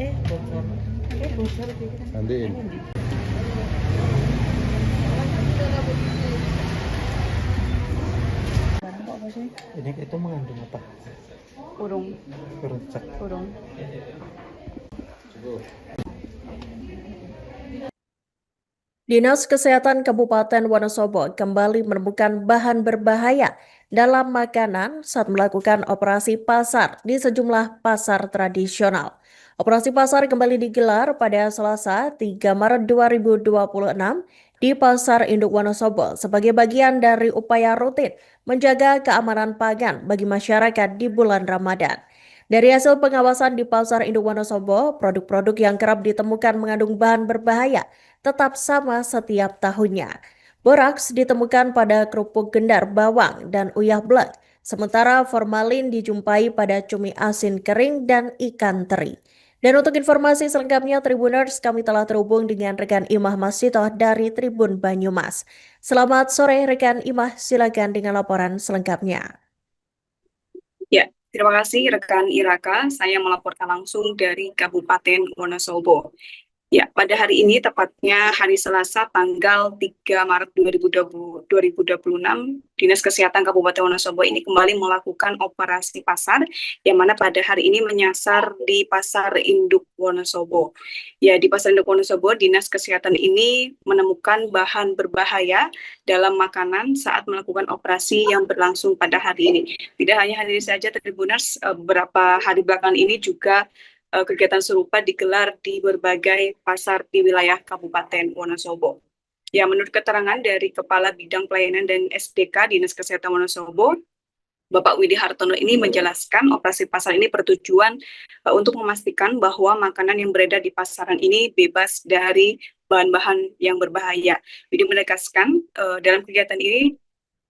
Bocor. Bocor gitu. Nantiin. Ini itu mengandung apa? Urung. Kerucak. Urung. Dinas Kesehatan Kabupaten Wonosobo kembali menemukan bahan berbahaya dalam makanan saat melakukan operasi pasar di sejumlah pasar tradisional. Operasi pasar kembali digelar pada Selasa 3 Maret 2026 di Pasar Induk Wonosobo sebagai bagian dari upaya rutin menjaga keamanan pangan bagi masyarakat di bulan Ramadan. Dari hasil pengawasan di Pasar Induk Wonosobo, produk-produk yang kerap ditemukan mengandung bahan berbahaya tetap sama setiap tahunnya. Boraks ditemukan pada kerupuk gendar bawang dan uyah blek, sementara formalin dijumpai pada cumi asin kering dan ikan teri. Dan untuk informasi selengkapnya Tribuners, kami telah terhubung dengan rekan Imah Masito dari Tribun Banyumas. Selamat sore rekan Imah, silakan dengan laporan selengkapnya. Ya, terima kasih rekan Iraka. Saya melaporkan langsung dari Kabupaten Wonosobo. Ya, pada hari ini, tepatnya hari Selasa tanggal 3 Maret 2026, Dinas Kesehatan Kabupaten Wonosobo ini kembali melakukan operasi pasar, yang mana pada hari ini menyasar di Pasar Induk Wonosobo. Ya, di Pasar Induk Wonosobo, Dinas Kesehatan ini menemukan bahan berbahaya dalam makanan saat melakukan operasi yang berlangsung pada hari ini. Tidak hanya hari ini saja, Tribuners, beberapa hari belakangan ini juga kegiatan serupa digelar di berbagai pasar di wilayah Kabupaten Wonosobo. Ya, menurut keterangan dari Kepala Bidang Pelayanan dan SDK Dinas Kesehatan Wonosobo, Bapak Widi Hartono ini menjelaskan operasi pasar ini bertujuan untuk memastikan bahwa makanan yang beredar di pasaran ini bebas dari bahan-bahan yang berbahaya. Widi menegaskan dalam kegiatan ini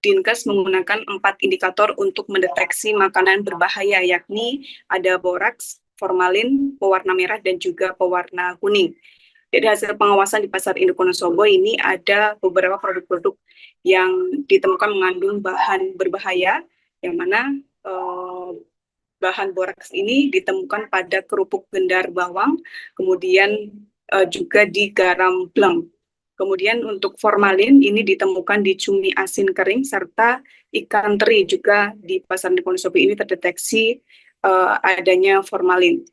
Dinkes menggunakan 4 indikator untuk mendeteksi makanan berbahaya, yakni ada boraks, formalin, pewarna merah, dan juga pewarna kuning. Dari hasil pengawasan di Pasar Induk Wonosobo ini ada beberapa produk-produk yang ditemukan mengandung bahan berbahaya, yang mana bahan boraks ini ditemukan pada kerupuk gendar bawang, kemudian juga di garam bleng. Kemudian untuk formalin ini ditemukan di cumi asin kering serta ikan teri juga di Pasar Induk Wonosobo ini terdeteksi adanya formalin.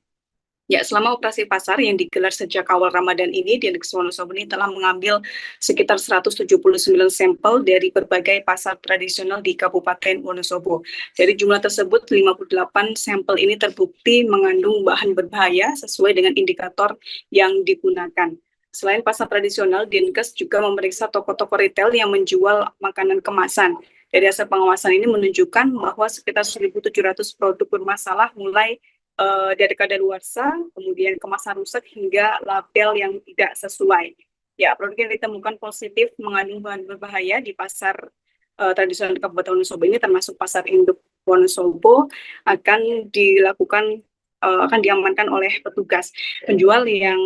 Ya, selama operasi pasar yang digelar sejak awal Ramadan ini, Dinas Wonosobo ini telah mengambil sekitar 179 sampel dari berbagai pasar tradisional di Kabupaten Wonosobo. Dari jumlah tersebut, 58 sampel ini terbukti mengandung bahan berbahaya sesuai dengan indikator yang digunakan. Selain pasar tradisional, Dinkes juga memeriksa toko-toko retail yang menjual makanan kemasan. Dari hasil pengawasan ini menunjukkan bahwa sekitar 1.700 produk bermasalah mulai dari kadaluarsa, kemudian kemasan rusak hingga label yang tidak sesuai. Ya, produk yang ditemukan positif mengandung bahan berbahaya di pasar tradisional di Kabupaten Wonosobo ini termasuk Pasar Induk Wonosobo akan diamankan oleh petugas. Penjual yang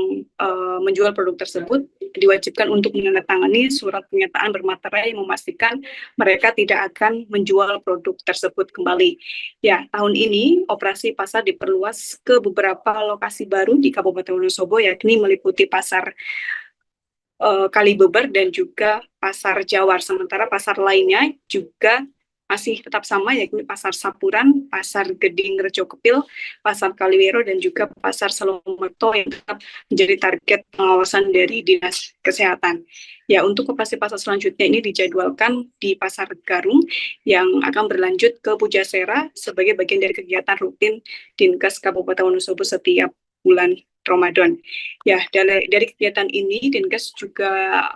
menjual produk tersebut diwajibkan untuk menandatangani surat pernyataan bermaterai yang memastikan mereka tidak akan menjual produk tersebut kembali. Ya, tahun ini operasi pasar diperluas ke beberapa lokasi baru di Kabupaten Wonosobo, yakni meliputi Pasar Kalibeber dan juga Pasar Jawar. Sementara pasar lainnya juga masih tetap sama, yakni Pasar Sapuran, Pasar Geding Rejo Kepil, Pasar Kaliwero, dan juga Pasar Salomerto yang tetap menjadi target pengawasan dari Dinas Kesehatan. Ya, untuk operasi pasar selanjutnya ini dijadwalkan di Pasar Garung yang akan berlanjut ke Pujasera sebagai bagian dari kegiatan rutin Dinkes Kabupaten Wonosobo setiap bulan Ramadan. Ya, dari kegiatan ini Dinkes juga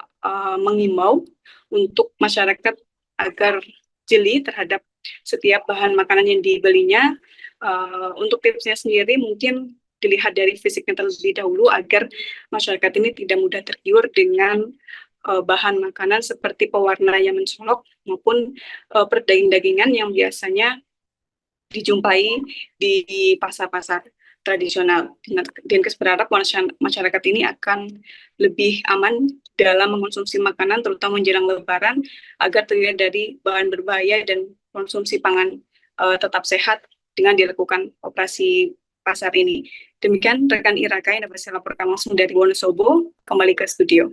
mengimbau untuk masyarakat agar jeli terhadap setiap bahan makanan yang dibelinya. Untuk tipsnya sendiri mungkin dilihat dari fisiknya terlebih dahulu agar masyarakat ini tidak mudah tergiur dengan bahan makanan seperti pewarna yang mencolok maupun perdaging-dagingan yang biasanya dijumpai di pasar-pasar tradisional. Dinkes berharap masyarakat ini akan lebih aman dalam mengonsumsi makanan, terutama menjelang Lebaran, agar terhindar dari bahan berbahaya dan konsumsi pangan tetap sehat dengan dilakukan operasi pasar ini. Demikian rekan Iraka yang dapat saya laporkan langsung dari Wonosobo, kembali ke studio.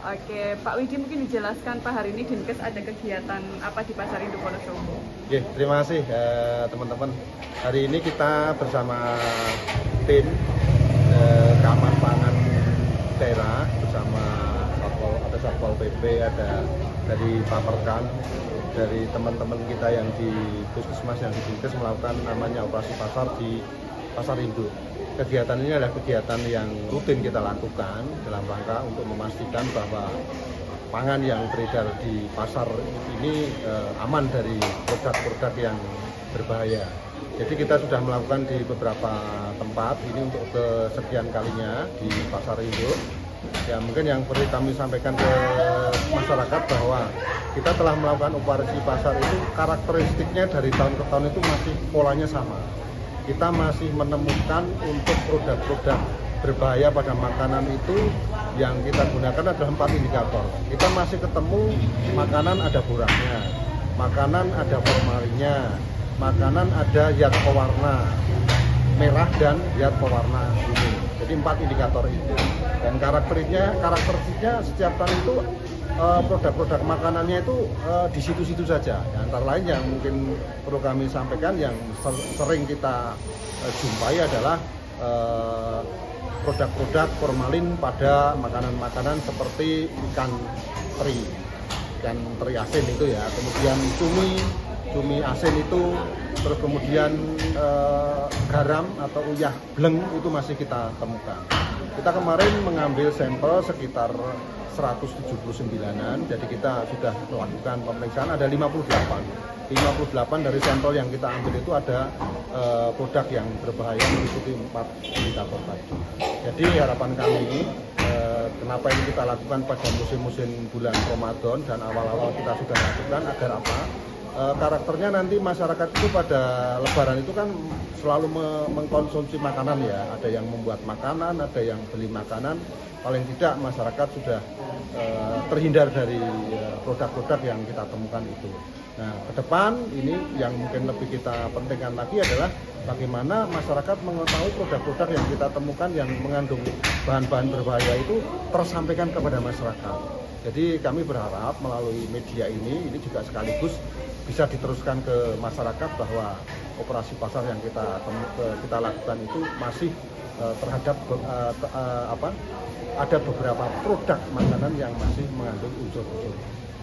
Oke, Pak Widi mungkin dijelaskan Pak, hari ini Dinkes ada kegiatan apa di Pasar Induk Wonosobo? Oke, terima kasih teman-teman. Hari ini kita bersama tim keamanan pangan daerah bersama Satpol PP, ada dari Paperkan, dari teman-teman kita yang di Puskesmas yang di Dinkes melakukan namanya operasi pasar di Pasar Induk. Kegiatan ini adalah kegiatan yang rutin kita lakukan dalam rangka untuk memastikan bahwa pangan yang beredar di pasar ini aman dari produk-produk yang berbahaya. Jadi kita sudah melakukan di beberapa tempat, ini untuk kesekian kalinya di Pasar Induk. Ya, mungkin yang perlu kami sampaikan ke masyarakat bahwa kita telah melakukan operasi pasar itu karakteristiknya dari tahun ke tahun itu masih polanya sama. Kita masih menemukan untuk produk-produk berbahaya pada makanan itu yang kita gunakan adalah 4 indikator. Kita masih ketemu makanan ada borangnya, makanan ada formalinnya, makanan ada zat pewarna merah dan zat pewarna kuning. Jadi 4 indikator itu. Dan karakteristiknya setiap tahun itu produk-produk makanannya itu di situ-situ saja. Ya, antara lain yang mungkin perlu kami sampaikan yang sering kita jumpai adalah produk-produk formalin pada makanan-makanan seperti ikan teri asin itu ya, kemudian cumi asin itu, terus kemudian garam atau uyah bleng itu masih kita temukan. Kita kemarin mengambil sampel sekitar 179-an, jadi kita sudah melakukan pemeriksaan ada 58 dari sampel yang kita ambil itu ada produk yang berbahaya mengikuti 4 indikator tadi. Jadi harapan kami kenapa ini kita lakukan pada musim-musim bulan Ramadan dan awal-awal kita sudah lakukan agar apa? Karakternya nanti masyarakat itu pada Lebaran itu kan selalu mengkonsumsi makanan ya, ada yang membuat makanan, ada yang beli makanan, paling tidak masyarakat sudah terhindar dari produk-produk yang kita temukan itu. Nah, ke depan ini yang mungkin lebih kita pentingkan lagi adalah bagaimana masyarakat mengetahui produk-produk yang kita temukan yang mengandung bahan-bahan berbahaya itu tersampaikan kepada masyarakat. Jadi kami berharap melalui media ini juga sekaligus bisa diteruskan ke masyarakat bahwa operasi pasar yang kita lakukan itu masih terhadap ada beberapa produk makanan yang masih mengandung unsur-unsur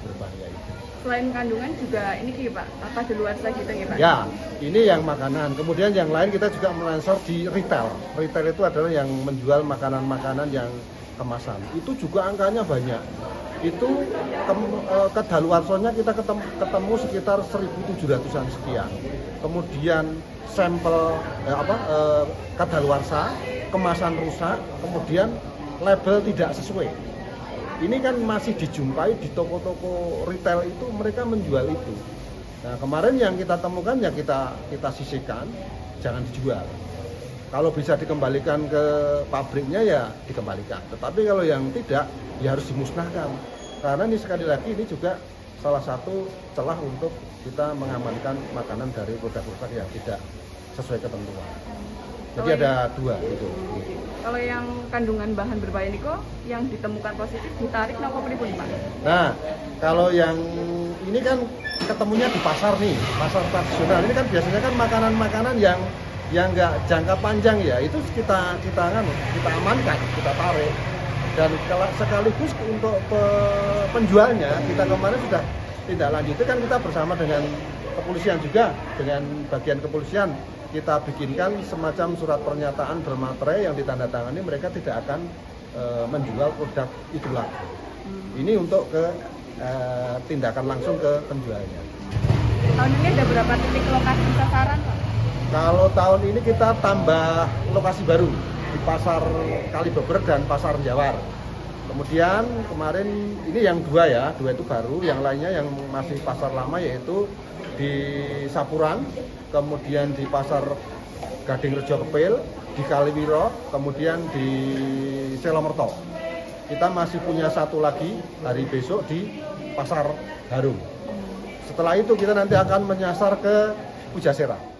berbahaya itu. Selain kandungan juga ini Pak, apa di luar saja gitu ya Pak? Ya, ini yang makanan. Kemudian yang lain kita juga melansor di retail. Retail itu adalah yang menjual makanan-makanan yang kemasan. Itu juga angkanya banyak. Itu kadaluarsanya kita ketemu sekitar 1.700-an sekian. Kemudian sampel kadaluarsa, kemasan rusak, kemudian label tidak sesuai. Ini kan masih dijumpai di toko-toko retail itu, mereka menjual itu. Nah, kemarin yang kita temukan ya kita sisihkan, jangan dijual. Kalau bisa dikembalikan ke pabriknya ya dikembalikan. Tetapi kalau yang tidak ya harus dimusnahkan. Karena ini sekali lagi ini juga salah satu celah untuk kita mengamankan makanan dari produk-produk yang tidak sesuai ketentuan. Jadi ada 2 itu. Kalau yang kandungan bahan berbahaya ini kok yang ditemukan positif ditarik nopo pripun Pak? Nah, kalau yang ini kan ketemunya di pasar nih, pasar tradisional. Ini kan biasanya kan makanan-makanan yang nggak jangka panjang ya, itu kita amankan, kita tarik. Dan sekaligus untuk penjualnya kita kemarin sudah tindak lanjut, kan kita bersama dengan kepolisian juga, dengan bagian kepolisian kita bikinkan semacam surat pernyataan bermaterai yang ditandatangani mereka tidak akan menjual produk itu lagi. Ini untuk tindakan langsung ke penjualnya. Tahun ini ada berapa titik lokasi sasaran Pak? Kalau tahun ini kita tambah lokasi baru di Pasar Kalibeber dan Pasar Jawar. Kemudian kemarin ini yang 2 itu baru, yang lainnya yang masih pasar lama yaitu di Sapuran, kemudian di Pasar Gading Rejo Kepil, di Kaliwiro, kemudian di Selomerto. Kita masih punya 1 lagi hari besok di Pasar Harum. Setelah itu kita nanti akan menyasar ke Pujasera.